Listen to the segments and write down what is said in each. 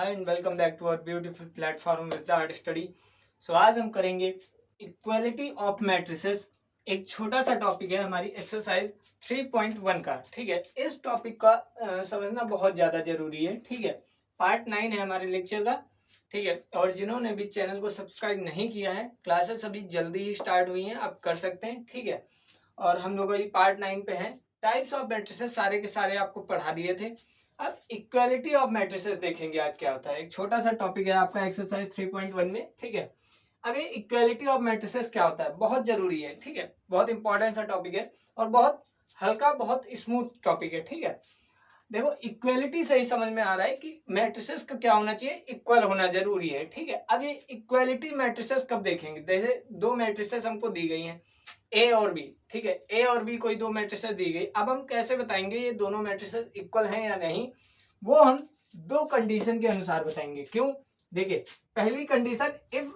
Hi and welcome back to our beautiful platform with art study. So आज हम करेंगे equality of matrices. एक छोटा सा टॉपिक है हमारी एक्सरसाइज 3.1 का। ठीक है, इस टॉपिक का समझना बहुत ज़्यादा जरूरी है। ठीक है, पार्ट 9 है हमारे लेक्चर का। ठीक है, और जिन्होंने भी चैनल को सब्सक्राइब नहीं किया है, क्लासेस अभी जल्दी ही स्टार्ट हुई हैं, आप कर सकते हैं। ठीक है, और हम लोग अभी पार्ट 9 पे हैं। टाइप्स ऑफ मैट्रिसेस सारे के सारे आपको पढ़ा दिए थे। अब इक्वालिटी ऑफ मैट्रिसेस देखेंगे आज क्या होता है। एक छोटा सा टॉपिक है आपका एक्सरसाइज 3.1 में। ठीक है, अब ये इक्वालिटी ऑफ मैट्रिसेस क्या होता है, बहुत जरूरी है। ठीक है, बहुत इंपॉर्टेंट सा टॉपिक है और बहुत हल्का, बहुत स्मूथ टॉपिक है। ठीक है, देखो इक्वालिटी से ही समझ में आ रहा है कि मैट्रिसेस का क्या होना चाहिए, इक्वल होना जरूरी है। ठीक है, अब ये इक्वालिटी मैट्रिसेस कब देखेंगे, जैसे दो मैट्रिसेस हमको दी गई हैं ए और बी। ठीक है, ए और बी कोई दो मैट्रिसेस दी गई। अब हम कैसे बताएंगे ये दोनों मैट्रिसेस इक्वल हैं या नहीं, वो हम दो कंडीशन के अनुसार बताएंगे। क्यों, देखिए पहली condition, if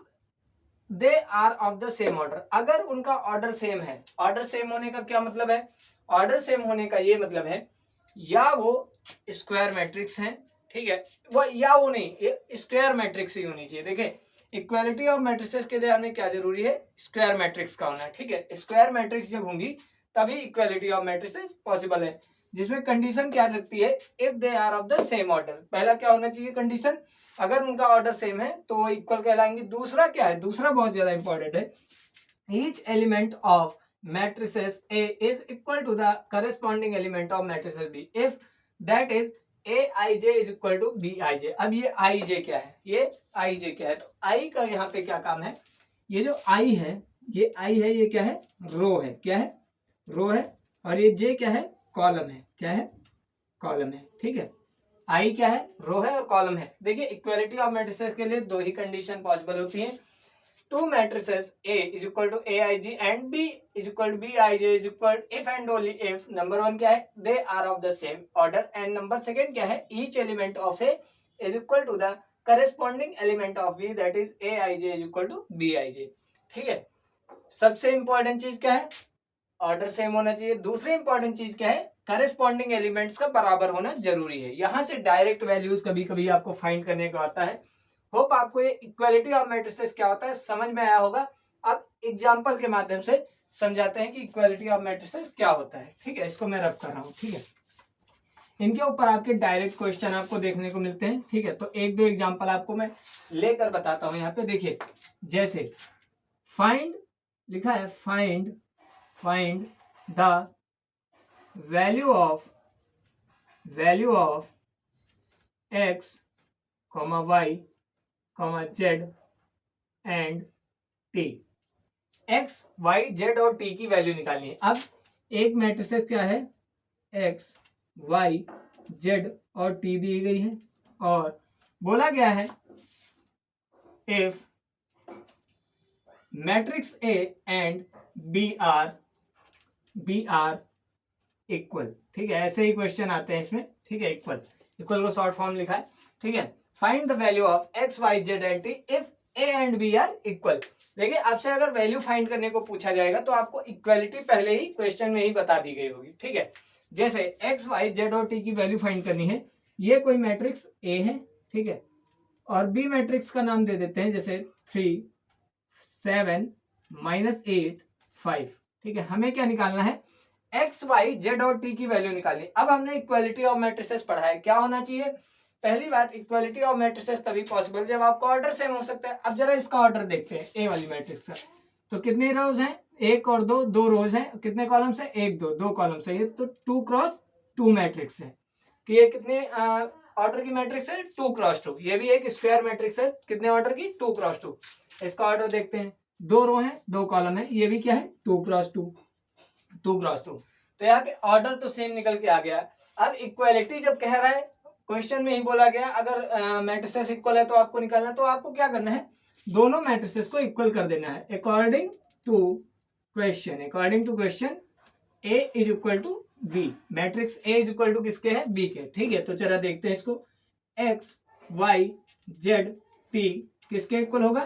they are of the same order, अगर उनका ऑर्डर सेम है। ऑर्डर सेम होने का क्या मतलब है, ऑर्डर सेम होने का ये मतलब है या वो स्क्वायर मैट्रिक्स हैं, ठीक है, वो या वो नहीं, स्क्वायर मैट्रिक्स ही होनी चाहिए। देखिए इक्वालिटी ऑफ मैट्रिसेस के लिए हमें क्या जरूरी है, स्क्वायर मैट्रिक्स का होना है। ठीक है, स्क्वायर मैट्रिक्स जब होंगी तभी इक्वालिटी ऑफ मैट्रिसेस पॉसिबल है। जिसमें कंडीशन क्या लगती है, if they are of the same order. पहला क्या होना चाहिए कंडीशन, अगर उनका ऑर्डर सेम है तो वो इक्वल कहलाएंगे। दूसरा क्या है, दूसरा बहुत ज्यादा इंपॉर्टेंट है, each element of matrices A is equal to the corresponding element of matrices B if that is Aij is equal to Bij। अब ये Ij क्या है, ये Ij क्या है, तो I का यहाँ पे क्या काम है, ये जो I है, ये I है, ये क्या है, रो है, क्या है, रो है, और ये J क्या है, कॉलम है, क्या है, कॉलम है। ठीक है, I क्या है, रो है और कॉलम है। देखिए इक्वालिटी ऑफ मैट्रिसेस के लिए दो ही कंडीशन पॉसिबल होती हैं, two matrices A is equal to Aij and B is equal to Bij is equal if and only if number one क्या है, they are of the same order, and number second क्या है, each element of A is equal to the corresponding element of B, that is Aij is equal to Bij। ठीक है, सबसे important चीज क्या है, ऑर्डर सेम होना चाहिए। दूसरी इंपॉर्टेंट चीज क्या है, करेस्पॉन्डिंग एलिमेंट्स का बराबर होना जरूरी है। यहां से डायरेक्ट वैल्यूज कभी कभी आपको फाइंड करने का आता है। होप आपको ये इक्वालिटी ऑफ मैट्रिसेस क्या होता है समझ में आया होगा। अब एग्जांपल के माध्यम से समझाते हैं कि इक्वालिटी ऑफ मैट्रिसेस क्या होता है। ठीक है, इसको मैं रफ कर रहा हूँ। ठीक है, इनके ऊपर आपके डायरेक्ट क्वेश्चन आपको देखने को मिलते हैं। ठीक है, तो एक दो एग्जांपल आपको मैं लेकर बताता हूँ। यहाँ पे देखिए, जैसे फाइंड लिखा है, find the value of x, y, z and t। x, y, z और t की वैल्यू निकालनी है। अब एक मैट्रिसेस क्या है, x, y, z और t दी गई है और बोला गया है if matrix A and B are equal. ठीक है, ऐसे ही क्वेश्चन आते हैं इसमें। ठीक है, इक्वल को शॉर्ट फॉर्म लिखा है। ठीक है, find the value of x, y, z and t if A and B are equal. देखिए आपसे अगर वैल्यू फाइंड करने को पूछा जाएगा तो आपको इक्वालिटी पहले ही क्वेश्चन में ही बता दी गई होगी। ठीक है, जैसे x, y, z और t की वैल्यू फाइंड करनी है। ये कोई मैट्रिक्स A है, ठीक है, और B मैट्रिक्स का नाम दे देते हैं, जैसे 3, 7, -8, 5। ठीक है, हमें क्या निकालना है, x, y, z और t की वैल्यू निकालनी। अब हमने इक्वालिटी ऑफ मैट्रिसेस पढ़ा है, क्या होना चाहिए, पहली बात इक्वालिटी ऑफ मैट्रिसेस तभी पॉसिबल जब आपका ऑर्डर सेम हो सकता है। अब जरा इसका ऑर्डर देखते हैं, ए वाली मैट्रिक्स का, तो कितने रोज हैं, एक और दो रोज हैं, कितने कॉलम्स हैं, एक, दो कॉलम्स है। ये तो 2 क्रॉस 2 मैट्रिक्स है कि ये कितने ऑर्डर की मैट्रिक्स है, 2 क्रॉस 2। ये भी एक स्क्वायर मैट्रिक्स है, कितने ऑर्डर की, 2 क्रॉस 2। इसका ऑर्डर देखते हैं, 2 रो है 2 कॉलम है, ये भी क्या है, 2 क्रॉस 2। तो यहाँ पे ऑर्डर तो सेम निकल के आ गया। अब इक्वालिटी जब कह रहा है, क्वेश्चन में ही बोला गया अगर मैट्रिसेस इक्वल है तो आपको निकालना, तो आपको क्या करना है, दोनों मैट्रिसेस को इक्वल कर देना है according to question A is equal to B। Matrix A is equal to किसके है, B के। ठीक है, तो चला देखते हैं इसको, x, y, z, t किसके इक्वल होगा,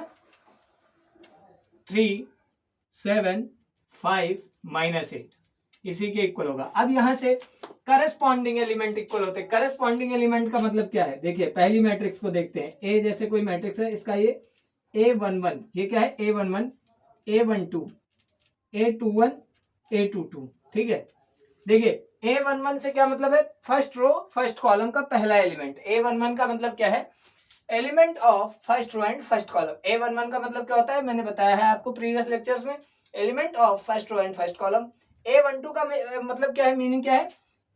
3, 7, 5, -8। इसी के इक्वल होगा। अब यहाँ से करस्पॉन्डिंग एलिमेंट इक्वल होते हैं। करस्पॉन्डिंग एलिमेंट का मतलब क्या है, देखिए पहली मैट्रिक्स को देखते हैं। ए जैसे कोई मैट्रिक्स है, इसका ये A11, ये क्या है A11, A12, A21, A22, ठीक है। देखिए A11 से क्या मतलब है, फर्स्ट रो फर्स्ट कॉलम का पहला एलिमेंट। A11 का मतलब क्या है, element of first row and first column. A11 का मतलब क्या होता है, मैंने बताया है आपको प्रीवियस लेक्चर्स में, element of first row and first column. A12 का मतलब क्या है, मीनिंग क्या है,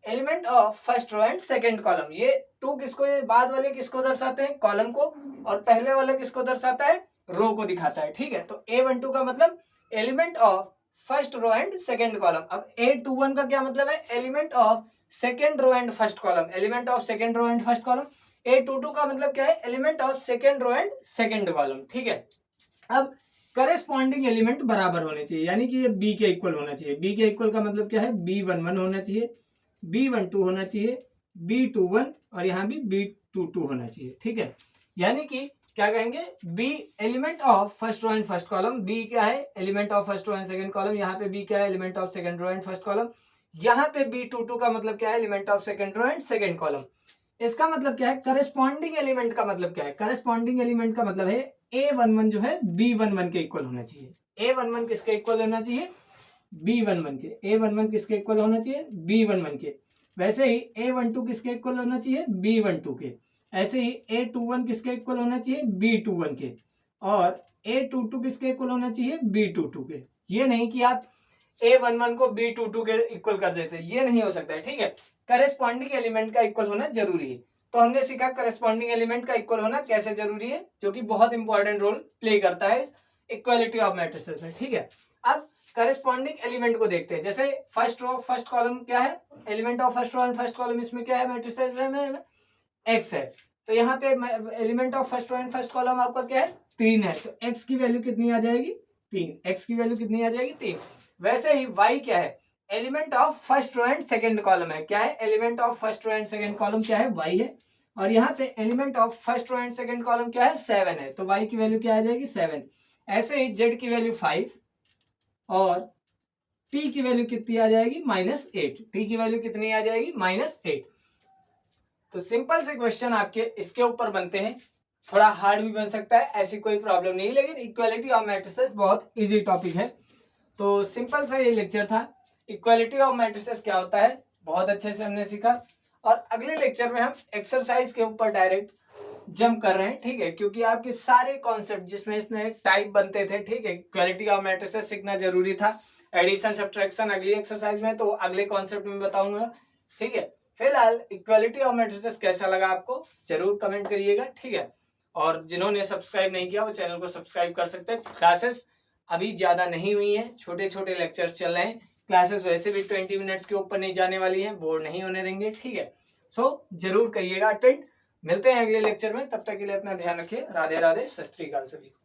element of first row and second column. ये टू किसको, ये बाद वाले किसको दर्शाते हैं, कॉलम को, और पहले वाले किसको दर्शाता है, रो को दिखाता है, ठीक है। तो A12 का मतलब element of first row and second column. अब A21 का क्या मतलब है, element of second row and first column, element of second row and first column. A22 का मतलब क्या है, element of second row and second column, ठीक है। अब करेस्पॉन्डिंग एलिमेंट बराबर होने चाहिए, यानी कि ये बी के इक्वल होना चाहिए। बी के इक्वल का मतलब क्या है, B11 होना चाहिए, B12 होना चाहिए, B21 और यहाँ भी B22 होना चाहिए, ठीक है। यानी कि क्या कहेंगे, B element of first row and first column, B क्या है, element of first row and second column, यहाँ पे बी क्या है, element of second row and first column, यहाँ पे B22 का मतलब क्या है, element of second row and second column. इसका मतलब क्या है, करस्पॉन्डिंग एलिमेंट का मतलब क्या है, करस्पॉन्डिंग एलिमेंट का मतलब है A11 जो है B11 के इक्वल होना चाहिए। A11 किसके इक्वल होना चाहिए, B11 के। A11 किसके इक्वल होना चाहिए, B11 के। वैसे ही A12 किसके इक्वल होना चाहिए, B12 के। ऐसे ही A21 किसके इक्वल होना चाहिए, B21 के। और A22 किसके इक्वल होना चाहिए, B22 के। ये नहीं कि आप A11 को B22 के इक्वल कर देते, ये नहीं हो सकता है, ठीक है। करेस्पॉन्डिंग एलिमेंट का इक्वल होना जरूरी है। तो हमने सीखा करेस्पॉन्डिंग एलिमेंट का इक्वल होना कैसे जरूरी है, जो कि बहुत इंपॉर्टेंट रोल प्ले करता है इक्वालिटी ऑफ मैट्रिसेस में, ठीक है। अब करेस्पॉन्डिंग एलिमेंट को देखते हैं। जैसे फर्स्ट रो फर्स्ट कॉलम क्या है, element of first row and first column, इसमें क्या है, मैट्रिसेस में एक्स है। तो यहाँ पे element of first row and first column आपका क्या है, 3 है। तो एक्स की वैल्यू कितनी आ जाएगी, 3। एक्स की वैल्यू कितनी आ जाएगी, 3। वैसे ही वाई क्या है, element of first row and second column है। क्या है, element of first row and second column क्या है, वाई है। और यहाँ पे element of first row and second column क्या है, 7 है। तो वाई की वैल्यू क्या आ जाएगी, 7। ऐसे ही जेड की वैल्यू 5 और टी की वैल्यू कितनी आ जाएगी, -8। टी की वैल्यू कितनी आ जाएगी, -8। तो सिंपल से क्वेश्चन आपके इसके ऊपर बनते हैं। थोड़ा हार्ड भी बन सकता है, ऐसी कोई प्रॉब्लम नहीं, लेकिन इक्वालिटी ऑफ मैट्रिसेस बहुत इजी टॉपिक है। तो सिंपल सा ये लेक्चर था, इक्वालिटी ऑफ मैट्रिसेस क्या होता है, बहुत अच्छे से हमने सीखा। और अगले लेक्चर में हम एक्सरसाइज के ऊपर डायरेक्ट जंप कर रहे हैं, ठीक है। क्योंकि आपके सारे कॉन्सेप्ट जिसमें इसमें टाइप बनते थे, ठीक है, इक्वालिटी ऑफ मैट्रिसेस सीखना जरूरी था। एडिशन सब्ट्रैक्शन अगली एक्सरसाइज में, तो अगले कॉन्सेप्ट में बताऊंगा, ठीक है। फिलहाल इक्वालिटी ऑफ मैट्रिसेस कैसा लगा आपको जरूर कमेंट करिएगा, ठीक है। और जिन्होंने सब्सक्राइब नहीं किया वो चैनल को सब्सक्राइब कर सकते हैं। क्लासेस अभी ज्यादा नहीं हुई हैं, छोटे छोटे लेक्चर्स चल रहे हैं। क्लासेस वैसे भी 20 मिनट्स के ऊपर नहीं जाने वाली हैं, बोर नहीं होने देंगे, ठीक है। सो जरूर करिएगा अटेंड। मिलते हैं अगले लेक्चर में, तब तक के लिए अपना ध्यान रखिए। राधे राधे, सत श्री अकाल सभी को।